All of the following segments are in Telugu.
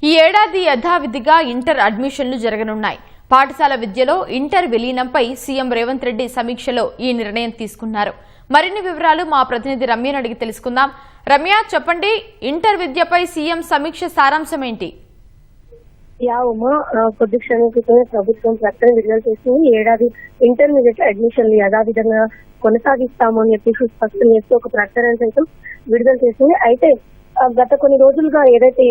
ఈ ఏడాది యథావిధిగా ఇంటర్ అడ్మిషన్లు జరగనున్నాయి. పాఠశాల విద్యలో ఇంటర్ విలీనంపై సీఎం రేవంత్ రెడ్డి సమీక్షలో ఈ నిర్ణయం తీసుకున్నారు. మరిన్ని వివరాలు మా ప్రతినిధి రమ్యను అడిగి తెలుసుకుందాం. రమ్య, చెప్పండి, ఇంటర్ విద్యపై సీఎం సమీక్ష సారాంశం ఏంటి? కొద్ది క్షణం క్రితమే ప్రభుత్వం ప్రకటన విడుదల చేసింది. ఏడాది ఇంటర్మీడియట్ అడ్మిషన్లు యథావిధంగా కొనసాగిస్తాము అని చెప్పేసి స్పష్టం చేస్తూ ఒక ప్రకటన సైతం విడుదల చేసింది. అయితే గత కొన్ని రోజులుగా ఏదైతే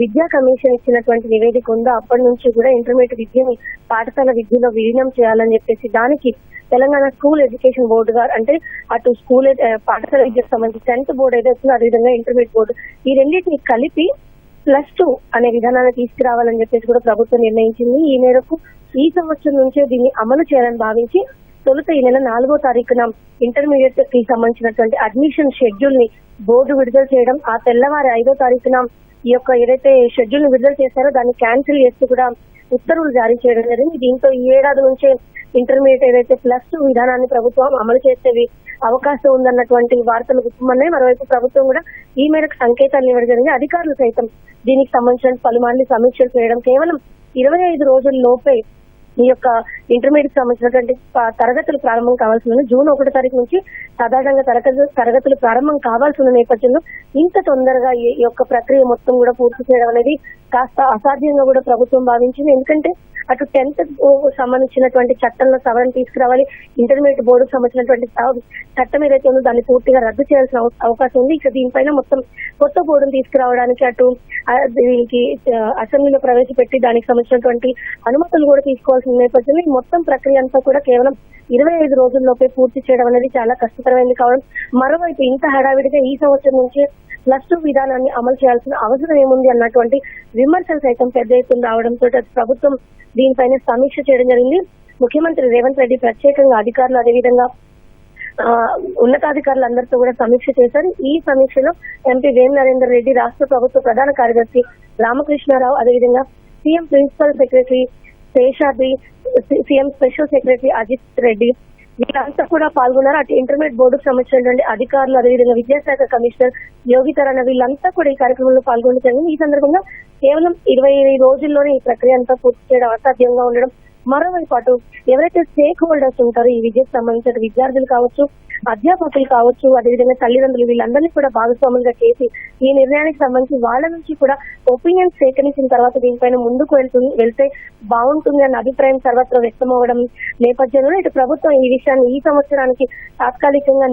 విద్యా కమిషన్ ఇచ్చినటువంటి నివేదిక ఉందో అప్పటి నుంచి కూడా ఇంటర్మీడియట్ విద్యని పాఠశాల విద్యలో విలీనం చేయాలని చెప్పేసి దానికి తెలంగాణ స్కూల్ ఎడ్యుకేషన్ బోర్డు గారు, అంటే అటు స్కూల్ పాఠశాల విద్యకు సంబంధించి 10th బోర్డు ఏదైతే అదేవిధంగా ఇంటర్మీడియట్ బోర్డు, ఈ రెండింటిని కలిపి +2 అనే విధానాన్ని తీసుకురావాలని చెప్పేసి కూడా ప్రభుత్వం నిర్ణయించింది. ఈ మేరకు ఈ సంవత్సరం నుంచే దీన్ని అమలు చేయాలని భావించి తొలుత ఈ నెల 4వ తారీఖున ఇంటర్మీడియట్ కి సంబంధించినటువంటి అడ్మిషన్ షెడ్యూల్ ని బోర్డు విడుదల చేయడం, ఆ తెల్లవారి 5వ తారీఖున ఈ యొక్క ఏదైతే షెడ్యూల్ ని విడుదల చేశారో దాన్ని క్యాన్సిల్ చేస్తూ కూడా ఉత్తర్వులు జారీ చేయడం జరిగింది. దీంతో ఈ ఏడాది నుంచే ఇంటర్మీడియట్ ఏదైతే +2 విధానాన్ని ప్రభుత్వం అమలు చేసేవి అవకాశం ఉందన్నటువంటి వార్తలు గుర్తుమన్నాయి. మరోవైపు ప్రభుత్వం కూడా ఈ మేరకు సంకేతాలు ఇవ్వడం జరిగింది. అధికారులు సైతం దీనికి సంబంధించిన పలుమార్లు సమీక్షలు చేయడం, కేవలం 25 రోజుల లోపే ఈ యొక్క ఇంటర్మీడియట్ సంబంధించినటువంటి తరగతులు ప్రారంభం కావాల్సిన జూన్ 1వ తారీఖు నుంచి సాధారణంగా తరగతులు ప్రారంభం కావాల్సిన నేపథ్యంలో ఇంత తొందరగా ఈ యొక్క ప్రక్రియ మొత్తం కూడా పూర్తి చేయడం అనేది కాస్త అసాధ్యంగా కూడా ప్రభుత్వం భావించింది. ఎందుకంటే అటు 10th సంబంధించినటువంటి చట్టంలో సవరణ తీసుకురావాలి, ఇంటర్మీడియట్ బోర్డుకు సంబంధించినటువంటి చట్టం ఏదైతే ఉందో దాన్ని పూర్తిగా రద్దు చేయాల్సిన అవకాశం ఉంది. ఇక దీనిపైన మొత్తం కొత్త బోర్డును తీసుకురావడానికి అటు దీనికి అసెంబ్లీలో ప్రవేశపెట్టి దానికి సంబంధించినటువంటి అనుమతులు కూడా తీసుకోవాల్సిన నేపథ్యంలో ఈ మొత్తం ప్రక్రియ అంతా కూడా కేవలం 25 రోజుల్లోపే పూర్తి చేయడం అనేది చాలా కష్టతరమైంది కావడం, మరోవైపు ఇంత హడావిడిగా ఈ సంవత్సరం నుంచి +2 విధానాన్ని అమలు చేయాల్సిన అవసరం ఏముంది అన్నటువంటి విమర్శలు సైతం పెద్ద ఎత్తున రావడంతో ప్రభుత్వం దీనిపైన సమీక్ష చేయడం జరిగింది. ముఖ్యమంత్రి రేవంత్ రెడ్డి ప్రత్యేకంగా అధికారులు అదేవిధంగా ఉన్నతాధికారులందరితో కూడా సమీక్ష చేశారు. ఈ సమీక్షలో ఎంపీ వేం నరేందర్ రెడ్డి, రాష్ట్ర ప్రభుత్వ ప్రధాన కార్యదర్శి రామకృష్ణారావు, అదేవిధంగా CM principal secretary Seshadri, CM special secretary Ajit Reddy వీళ్ళంతా కూడా పాల్గొన్నారు. అటు ఇంటర్మీడియట్ బోర్డుకు సంబంధించినటువంటి అధికారులు అదేవిధంగా విద్యాశాఖ కమిషనర్ యోగితరణ వీళ్ళంతా కూడా ఈ కార్యక్రమంలో పాల్గొనడం జరిగింది. ఈ సందర్భంగా కేవలం 25 రోజుల్లోనే ఈ ప్రక్రియ అంతా పూర్తి చేయడం అసాధ్యంగా ఉండడం, మరోవైపు అటు ఎవరైతే స్టేక్ హోల్డర్స్ ఉంటారో ఈ విద్యకు సంబంధించిన విద్యార్థులు కావచ్చు, అధ్యాపకులు కావచ్చు, అదేవిధంగా తల్లిదండ్రులు వీళ్ళందరినీ కూడా భాగస్వాములుగా చేసి ఈ నిర్ణయానికి సంబంధించి వాళ్ళ నుంచి కూడా ఒపీనియన్ సేకరించిన తర్వాత దీనిపైన ముందుకు వెళ్తే బాగుంటుంది అన్న అభిప్రాయం సర్వత్రా వ్యక్తం అవ్వడం నేపథ్యంలో ఇటు ప్రభుత్వం ఈ విషయాన్ని ఈ సంవత్సరానికి తాత్కాలికంగా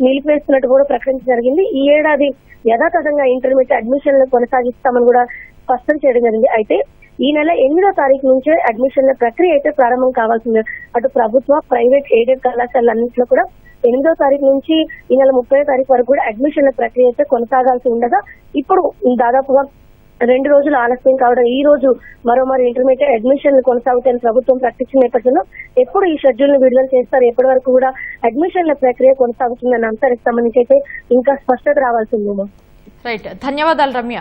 నిలిపివేస్తున్నట్టు కూడా ప్రకటించడం జరిగింది. ఈ ఏడాది యథాతథంగా ఇంటర్మీడియట్ అడ్మిషన్లు కొనసాగిస్తామని కూడా స్పష్టం చేయడం జరిగింది. అయితే ఈ నెల 8వ తారీఖు నుంచే అడ్మిషన్ల ప్రక్రియ అయితే ప్రారంభం కావాల్సింది. అటు ప్రభుత్వ ప్రైవేట్ ఎయిడెడ్ కళాశాలన్నింటిలో కూడా 8వ తారీఖు నుంచి ఈ నెల 30వ తారీఖు వరకు కూడా అడ్మిషన్ల ప్రక్రియ అయితే కొనసాగాల్సి ఉండగా ఇప్పుడు దాదాపుగా 2 రోజులు ఆలస్యం కావడం, ఈ రోజు మరోమారు ఇంటర్మీడియట్ అడ్మిషన్లు కొనసాగుతాయని ప్రభుత్వం ప్రకటించిన నేపథ్యంలో ఎప్పుడు ఈ షెడ్యూల్ ను విడుదల చేస్తారు, ఎప్పటి వరకు కూడా అడ్మిషన్ల ప్రక్రియ కొనసాగుతుందన్న అంశానికి సంబంధించి అయితే ఇంకా స్పష్టత రావాల్సిందేమో. రైట్, ధన్యవాదాలు రమ్య.